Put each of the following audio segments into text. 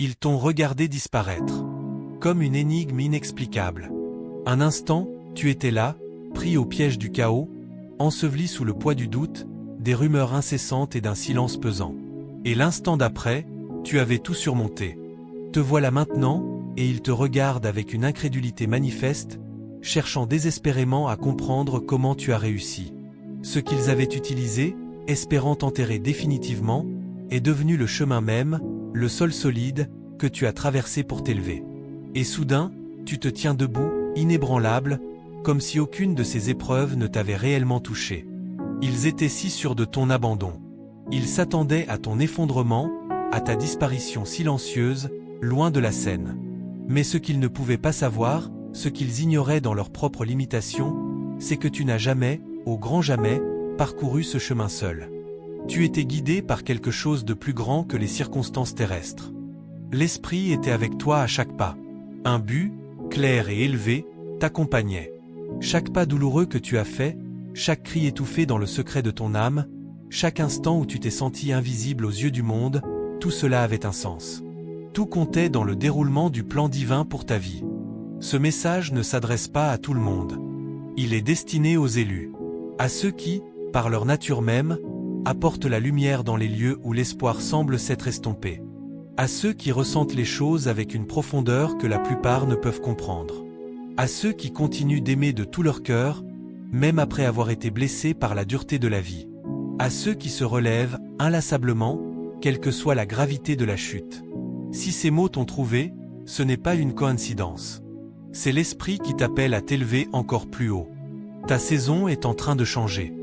Ils t'ont regardé disparaître. Comme une énigme inexplicable. Un instant, tu étais là, pris au piège du chaos, enseveli sous le poids du doute, des rumeurs incessantes et d'un silence pesant. Et l'instant d'après, tu avais tout surmonté. Te voilà maintenant, et ils te regardent avec une incrédulité manifeste, cherchant désespérément à comprendre comment tu as réussi. Ce qu'ils avaient utilisé, espérant t'enterrer définitivement, est devenu le chemin même, le sol solide, que tu as traversé pour t'élever. Et soudain, tu te tiens debout, inébranlable, comme si aucune de ces épreuves ne t'avait réellement touché. Ils étaient si sûrs de ton abandon. Ils s'attendaient à ton effondrement, à ta disparition silencieuse, loin de la scène. Mais ce qu'ils ne pouvaient pas savoir, ce qu'ils ignoraient dans leurs propres limitations, c'est que tu n'as jamais, au grand jamais, parcouru ce chemin seul. Tu étais guidé par quelque chose de plus grand que les circonstances terrestres. L'esprit était avec toi à chaque pas. Un but, clair et élevé, t'accompagnait. Chaque pas douloureux que tu as fait, chaque cri étouffé dans le secret de ton âme, chaque instant où tu t'es senti invisible aux yeux du monde, tout cela avait un sens. Tout comptait dans le déroulement du plan divin pour ta vie. Ce message ne s'adresse pas à tout le monde. Il est destiné aux élus. À ceux qui, par leur nature même, apportent la lumière dans les lieux où l'espoir semble s'être estompé. À ceux qui ressentent les choses avec une profondeur que la plupart ne peuvent comprendre. À ceux qui continuent d'aimer de tout leur cœur, même après avoir été blessés par la dureté de la vie. À ceux qui se relèvent, inlassablement, quelle que soit la gravité de la chute. Si ces mots t'ont trouvé, ce n'est pas une coïncidence. C'est l'esprit qui t'appelle à t'élever encore plus haut. Ta saison est en train de changer.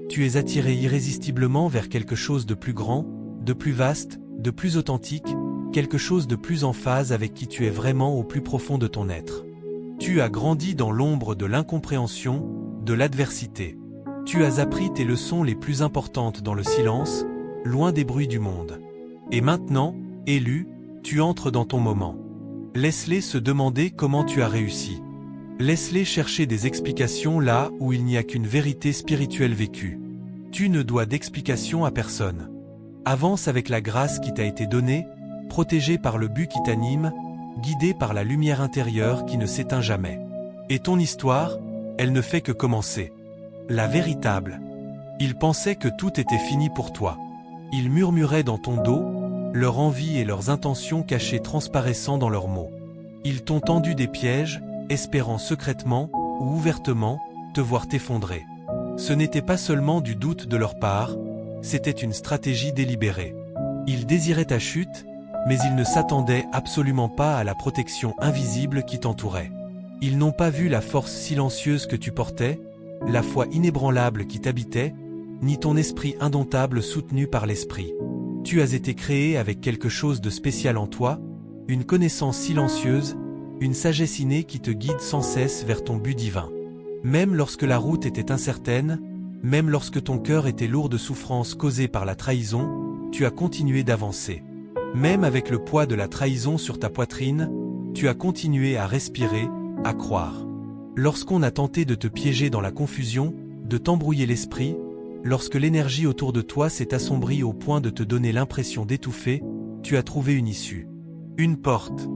Tu es attiré irrésistiblement vers quelque chose de plus grand, de plus vaste, de plus authentique, quelque chose de plus en phase avec qui tu es vraiment au plus profond de ton être. Tu as grandi dans l'ombre de l'incompréhension, de l'adversité. Tu as appris tes leçons les plus importantes dans le silence, loin des bruits du monde. Et maintenant, élu, tu entres dans ton moment. Laisse-les se demander comment tu as réussi. Laisse-les chercher des explications là où il n'y a qu'une vérité spirituelle vécue. Tu ne dois d'explication à personne. Avance avec la grâce qui t'a été donnée, protégé par le but qui t'anime, guidé par la lumière intérieure qui ne s'éteint jamais. Et ton histoire, elle ne fait que commencer. La véritable. Ils pensaient que tout était fini pour toi. Ils murmuraient dans ton dos, leur envie et leurs intentions cachées transparaissant dans leurs mots. Ils t'ont tendu des pièges, espérant secrètement, ou ouvertement, te voir t'effondrer. Ce n'était pas seulement du doute de leur part, c'était une stratégie délibérée. Ils désiraient ta chute, mais ils ne s'attendaient absolument pas à la protection invisible qui t'entourait. Ils n'ont pas vu la force silencieuse que tu portais, la foi inébranlable qui t'habitait, ni ton esprit indomptable soutenu par l'esprit. Tu as été créé avec quelque chose de spécial en toi, une connaissance silencieuse, une sagesse innée qui te guide sans cesse vers ton but divin. Même lorsque la route était incertaine, même lorsque ton cœur était lourd de souffrances causées par la trahison, tu as continué d'avancer. Même avec le poids de la trahison sur ta poitrine, tu as continué à respirer, à croire. Lorsqu'on a tenté de te piéger dans la confusion, de t'embrouiller l'esprit, lorsque l'énergie autour de toi s'est assombrie au point de te donner l'impression d'étouffer, tu as trouvé une issue. Une porte.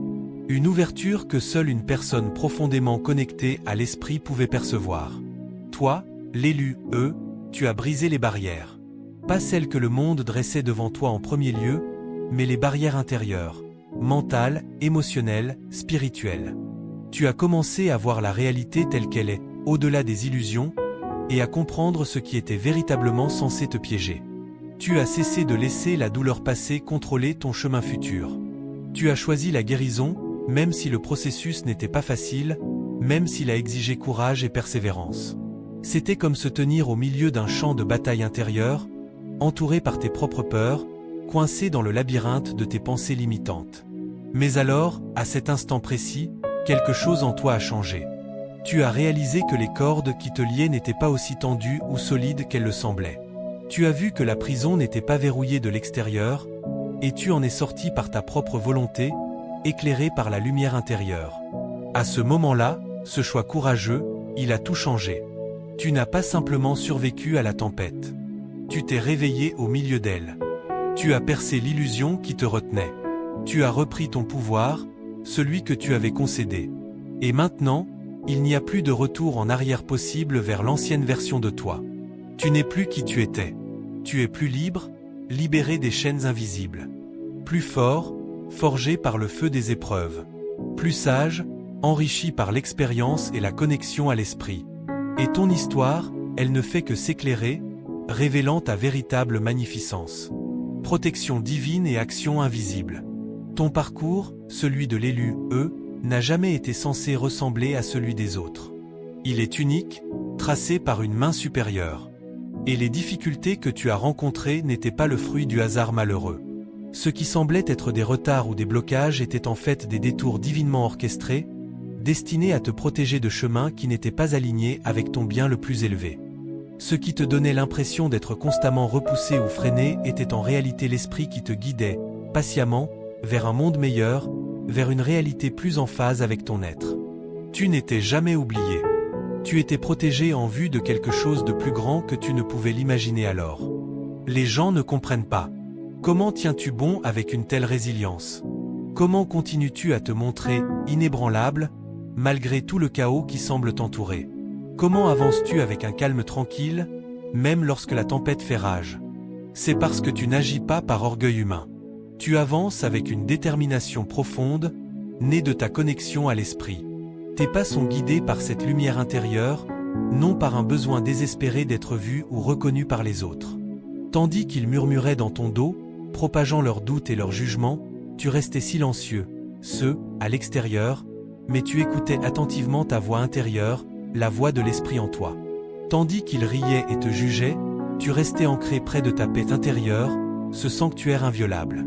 Une ouverture que seule une personne profondément connectée à l'esprit pouvait percevoir. Toi, l'élu, tu as brisé les barrières. Pas celles que le monde dressait devant toi en premier lieu, mais les barrières intérieures, mentales, émotionnelles, spirituelles. Tu as commencé à voir la réalité telle qu'elle est, au-delà des illusions, et à comprendre ce qui était véritablement censé te piéger. Tu as cessé de laisser la douleur passée contrôler ton chemin futur. Tu as choisi la guérison, même si le processus n'était pas facile, même s'il a exigé courage et persévérance. C'était comme se tenir au milieu d'un champ de bataille intérieur, entouré par tes propres peurs, coincé dans le labyrinthe de tes pensées limitantes. Mais alors, à cet instant précis, quelque chose en toi a changé. Tu as réalisé que les cordes qui te liaient n'étaient pas aussi tendues ou solides qu'elles le semblaient. Tu as vu que la prison n'était pas verrouillée de l'extérieur, et tu en es sorti par ta propre volonté, éclairé par la lumière intérieure. À ce moment-là, ce choix courageux, il a tout changé. Tu n'as pas simplement survécu à la tempête. Tu t'es réveillé au milieu d'elle. Tu as percé l'illusion qui te retenait. Tu as repris ton pouvoir, celui que tu avais concédé. Et maintenant, il n'y a plus de retour en arrière possible vers l'ancienne version de toi. Tu n'es plus qui tu étais. Tu es plus libre, libéré des chaînes invisibles. Plus fort, forgé par le feu des épreuves. Plus sage, enrichi par l'expérience et la connexion à l'esprit. Et ton histoire, elle ne fait que s'éclairer, révélant ta véritable magnificence. Protection divine et action invisible. Ton parcours, celui de l'élu, n'a jamais été censé ressembler à celui des autres. Il est unique, tracé par une main supérieure. Et les difficultés que tu as rencontrées n'étaient pas le fruit du hasard malheureux. Ce qui semblait être des retards ou des blocages étaient en fait des détours divinement orchestrés, destinés à te protéger de chemins qui n'étaient pas alignés avec ton bien le plus élevé. Ce qui te donnait l'impression d'être constamment repoussé ou freiné était en réalité l'esprit qui te guidait, patiemment, vers un monde meilleur, vers une réalité plus en phase avec ton être. Tu n'étais jamais oublié. Tu étais protégé en vue de quelque chose de plus grand que tu ne pouvais l'imaginer alors. Les gens ne comprennent pas. Comment tiens-tu bon avec une telle résilience? Comment continues-tu à te montrer inébranlable, malgré tout le chaos qui semble t'entourer? Comment avances-tu avec un calme tranquille, même lorsque la tempête fait rage? C'est parce que tu n'agis pas par orgueil humain. Tu avances avec une détermination profonde, née de ta connexion à l'esprit. Tes pas sont guidés par cette lumière intérieure, non par un besoin désespéré d'être vu ou reconnu par les autres. Tandis qu'ils murmuraient dans ton dos, propageant leurs doutes et leurs jugements, tu restais silencieux, à l'extérieur, mais tu écoutais attentivement ta voix intérieure, la voix de l'esprit en toi. Tandis qu'ils riaient et te jugeaient, tu restais ancré près de ta paix intérieure, ce sanctuaire inviolable.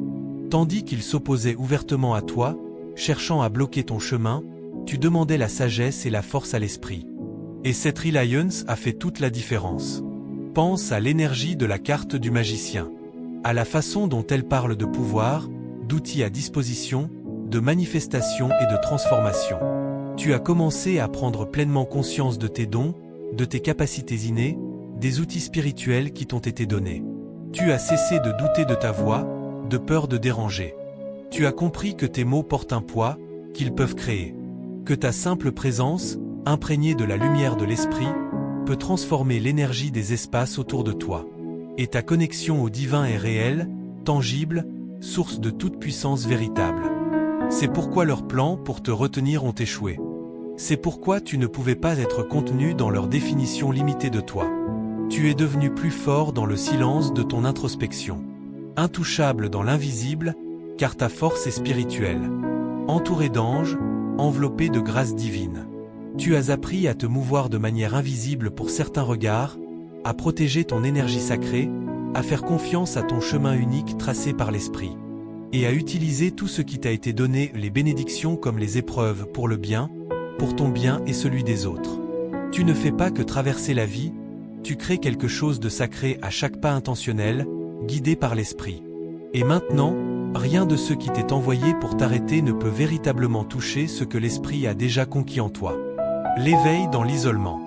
Tandis qu'ils s'opposaient ouvertement à toi, cherchant à bloquer ton chemin, tu demandais la sagesse et la force à l'esprit. Et cette reliance a fait toute la différence. Pense à l'énergie de la carte du magicien. À la façon dont elle parle de pouvoir, d'outils à disposition, de manifestation et de transformation. Tu as commencé à prendre pleinement conscience de tes dons, de tes capacités innées, des outils spirituels qui t'ont été donnés. Tu as cessé de douter de ta voix, de peur de déranger. Tu as compris que tes mots portent un poids, qu'ils peuvent créer. Que ta simple présence, imprégnée de la lumière de l'esprit, peut transformer l'énergie des espaces autour de toi. Et ta connexion au divin est réelle, tangible, source de toute puissance véritable. C'est pourquoi leurs plans pour te retenir ont échoué. C'est pourquoi tu ne pouvais pas être contenu dans leur définition limitée de toi. Tu es devenu plus fort dans le silence de ton introspection. Intouchable dans l'invisible, car ta force est spirituelle. Entouré d'anges, enveloppé de grâce divine. Tu as appris à te mouvoir de manière invisible pour certains regards, à protéger ton énergie sacrée, à faire confiance à ton chemin unique tracé par l'esprit. Et à utiliser tout ce qui t'a été donné, les bénédictions comme les épreuves pour le bien, pour ton bien et celui des autres. Tu ne fais pas que traverser la vie, tu crées quelque chose de sacré à chaque pas intentionnel, guidé par l'esprit. Et maintenant, rien de ce qui t'est envoyé pour t'arrêter ne peut véritablement toucher ce que l'esprit a déjà conquis en toi. L'éveil dans l'isolement.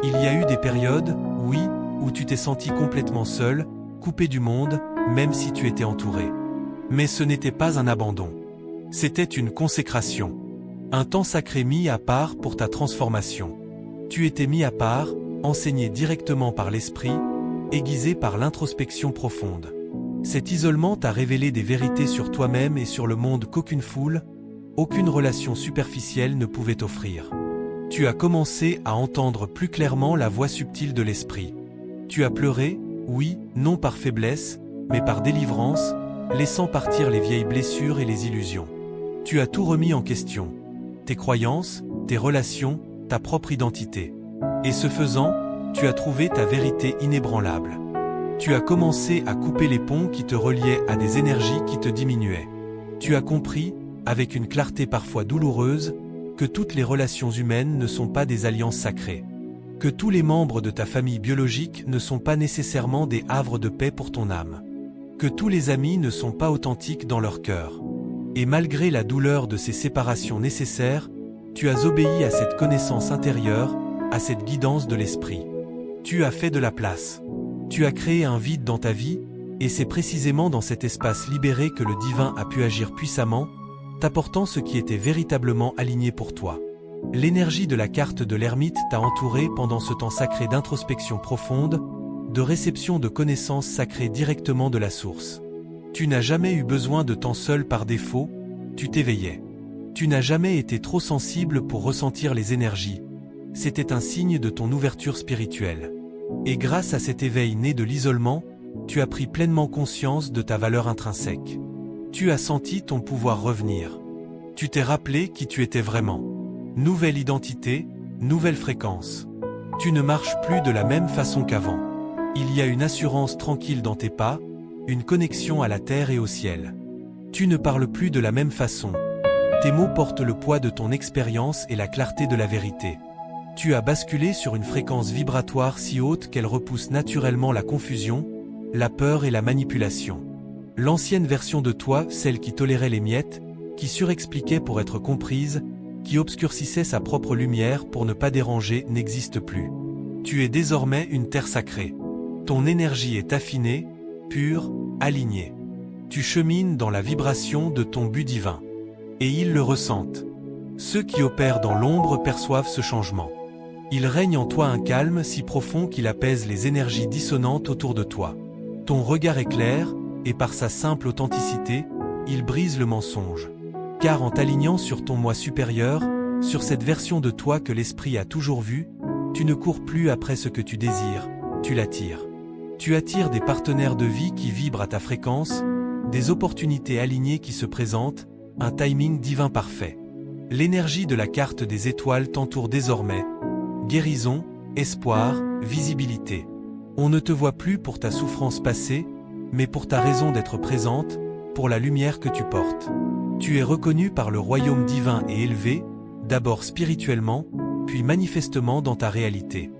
Il y a eu des périodes, oui, où tu t'es senti complètement seul, coupé du monde, même si tu étais entouré. Mais ce n'était pas un abandon. C'était une consécration. Un temps sacré mis à part pour ta transformation. Tu étais mis à part, enseigné directement par l'esprit, aiguisé par l'introspection profonde. Cet isolement t'a révélé des vérités sur toi-même et sur le monde qu'aucune foule, aucune relation superficielle ne pouvait offrir. Tu as commencé à entendre plus clairement la voix subtile de l'esprit. Tu as pleuré, oui, non par faiblesse, mais par délivrance, laissant partir les vieilles blessures et les illusions. Tu as tout remis en question. Tes croyances, tes relations, ta propre identité. Et ce faisant, tu as trouvé ta vérité inébranlable. Tu as commencé à couper les ponts qui te reliaient à des énergies qui te diminuaient. Tu as compris, avec une clarté parfois douloureuse, que toutes les relations humaines ne sont pas des alliances sacrées. Que tous les membres de ta famille biologique ne sont pas nécessairement des havres de paix pour ton âme. Que tous les amis ne sont pas authentiques dans leur cœur. Et malgré la douleur de ces séparations nécessaires, tu as obéi à cette connaissance intérieure, à cette guidance de l'esprit. Tu as fait de la place. Tu as créé un vide dans ta vie, Et c'est précisément dans cet espace libéré que le divin a pu agir puissamment, t'apportant ce qui était véritablement aligné pour toi. L'énergie de la carte de l'ermite t'a entouré pendant ce temps sacré d'introspection profonde, de réception de connaissances sacrées directement de la source. Tu n'as jamais eu besoin de temps seul par défaut, tu t'éveillais. Tu n'as jamais été trop sensible pour ressentir les énergies. C'était un signe de ton ouverture spirituelle. Et grâce à cet éveil né de l'isolement, tu as pris pleinement conscience de ta valeur intrinsèque. Tu as senti ton pouvoir revenir. Tu t'es rappelé qui tu étais vraiment. Nouvelle identité, nouvelle fréquence. Tu ne marches plus de la même façon qu'avant. Il y a une assurance tranquille dans tes pas, une connexion à la terre et au ciel. Tu ne parles plus de la même façon. Tes mots portent le poids de ton expérience et la clarté de la vérité. Tu as basculé sur une fréquence vibratoire si haute qu'elle repousse naturellement la confusion, la peur et la manipulation. L'ancienne version de toi, celle qui tolérait les miettes, qui surexpliquait pour être comprise, qui obscurcissait sa propre lumière pour ne pas déranger, n'existe plus. Tu es désormais une terre sacrée. Ton énergie est affinée, pure, alignée. Tu chemines dans la vibration de ton but divin. Et ils le ressentent. Ceux qui opèrent dans l'ombre perçoivent ce changement. Il règne en toi un calme si profond qu'il apaise les énergies dissonantes autour de toi. Ton regard est clair, et par sa simple authenticité, il brise le mensonge. Car en t'alignant sur ton moi supérieur, sur cette version de toi que l'esprit a toujours vue, tu ne cours plus après ce que tu désires, tu l'attires. Tu attires des partenaires de vie qui vibrent à ta fréquence, des opportunités alignées qui se présentent, un timing divin parfait. L'énergie de la carte des étoiles t'entoure désormais. Guérison, espoir, visibilité. On ne te voit plus pour ta souffrance passée, mais pour ta raison d'être présente, pour la lumière que tu portes. Tu es reconnu par le royaume divin et élevé, d'abord spirituellement, puis manifestement dans ta réalité.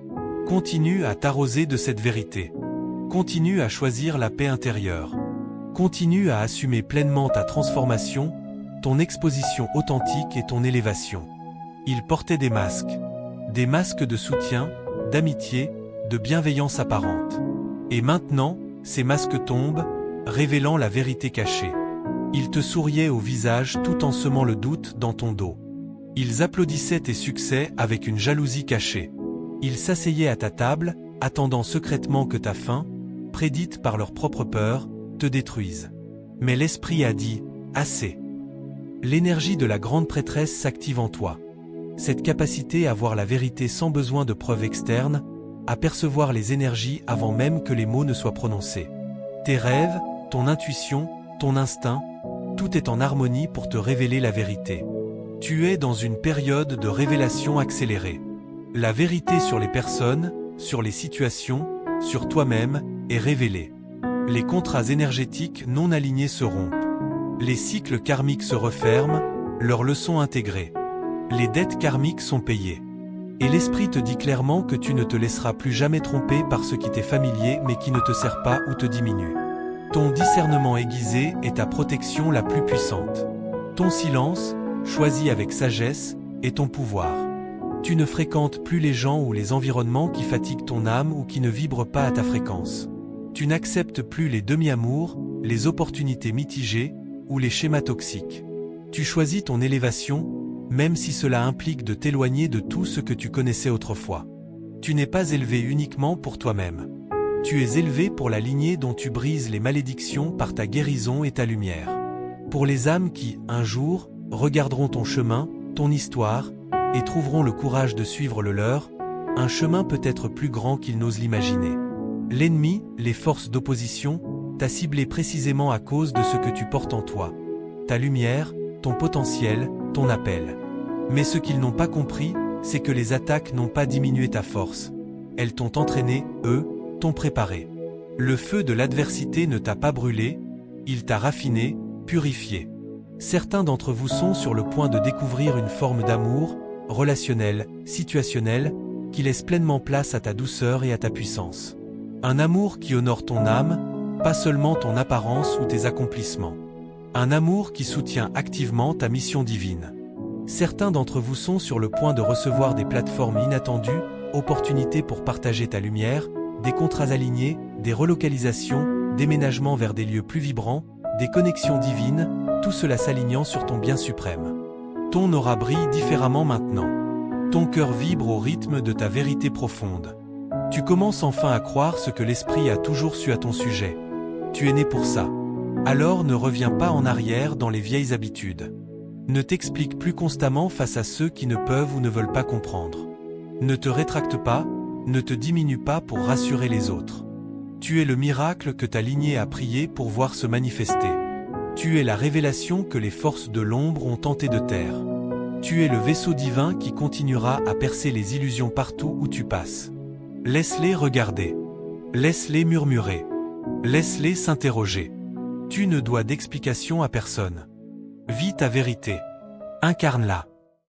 Continue à t'arroser de cette vérité. Continue à choisir la paix intérieure. Continue à assumer pleinement ta transformation, ton exposition authentique et ton élévation. Il portait des masques de soutien, d'amitié, de bienveillance apparente. Et maintenant, ces masques tombent, révélant la vérité cachée. Ils te souriaient au visage tout en semant le doute dans ton dos. Ils applaudissaient tes succès avec une jalousie cachée. Ils s'asseyaient à ta table, attendant secrètement que ta faim, prédite par leur propre peur, te détruise. Mais l'esprit a dit, assez. L'énergie de la grande prêtresse s'active en toi. Cette capacité à voir la vérité sans besoin de preuves externes, à percevoir les énergies avant même que les mots ne soient prononcés. Tes rêves, ton intuition, ton instinct, tout est en harmonie pour te révéler la vérité. Tu es dans une période de révélation accélérée. La vérité sur les personnes, sur les situations, sur toi-même, est révélée. Les contrats énergétiques non alignés se rompent. Les cycles karmiques se referment, leurs leçons intégrées. Les dettes karmiques sont payées. Et l'esprit te dit clairement que tu ne te laisseras plus jamais tromper par ce qui t'est familier mais qui ne te sert pas ou te diminue. Ton discernement aiguisé est ta protection la plus puissante. Ton silence, choisi avec sagesse, est ton pouvoir. Tu ne fréquentes plus les gens ou les environnements qui fatiguent ton âme ou qui ne vibrent pas à ta fréquence. Tu n'acceptes plus les demi-amours, les opportunités mitigées ou les schémas toxiques. Tu choisis ton élévation, même si cela implique de t'éloigner de tout ce que tu connaissais autrefois. Tu n'es pas élevé uniquement pour toi-même. Tu es élevé pour la lignée dont tu brises les malédictions par ta guérison et ta lumière. Pour les âmes qui, un jour, regarderont ton chemin, ton histoire, et trouveront le courage de suivre le leur, un chemin peut-être plus grand qu'ils n'osent l'imaginer. L'ennemi, les forces d'opposition, t'a ciblé précisément à cause de ce que tu portes en toi. Ta lumière, ton potentiel, ton appel. Mais ce qu'ils n'ont pas compris, c'est que les attaques n'ont pas diminué ta force. Elles t'ont entraîné, eux, t'ont préparé. Le feu de l'adversité ne t'a pas brûlé, il t'a raffiné, purifié. Certains d'entre vous sont sur le point de découvrir une forme d'amour, relationnel, situationnel, qui laisse pleinement place à ta douceur et à ta puissance. Un amour qui honore ton âme, pas seulement ton apparence ou tes accomplissements. Un amour qui soutient activement ta mission divine. Certains d'entre vous sont sur le point de recevoir des plateformes inattendues, opportunités pour partager ta lumière, des contrats alignés, des relocalisations, déménagement vers des lieux plus vibrants, des connexions divines, tout cela s'alignant sur ton bien suprême. Ton aura brille différemment maintenant. Ton cœur vibre au rythme de ta vérité profonde. Tu commences enfin à croire ce que l'esprit a toujours su à ton sujet. Tu es né pour ça. Alors ne reviens pas en arrière dans les vieilles habitudes. Ne t'explique plus constamment face à ceux qui ne peuvent ou ne veulent pas comprendre. Ne te rétracte pas, ne te diminue pas pour rassurer les autres. Tu es le miracle que ta lignée a prié pour voir se manifester. Tu es la révélation que les forces de l'ombre ont tenté de taire. Tu es le vaisseau divin qui continuera à percer les illusions partout où tu passes. Laisse-les regarder. Laisse-les murmurer. Laisse-les s'interroger. Tu ne dois d'explication à personne. Vis ta vérité. Incarne-la.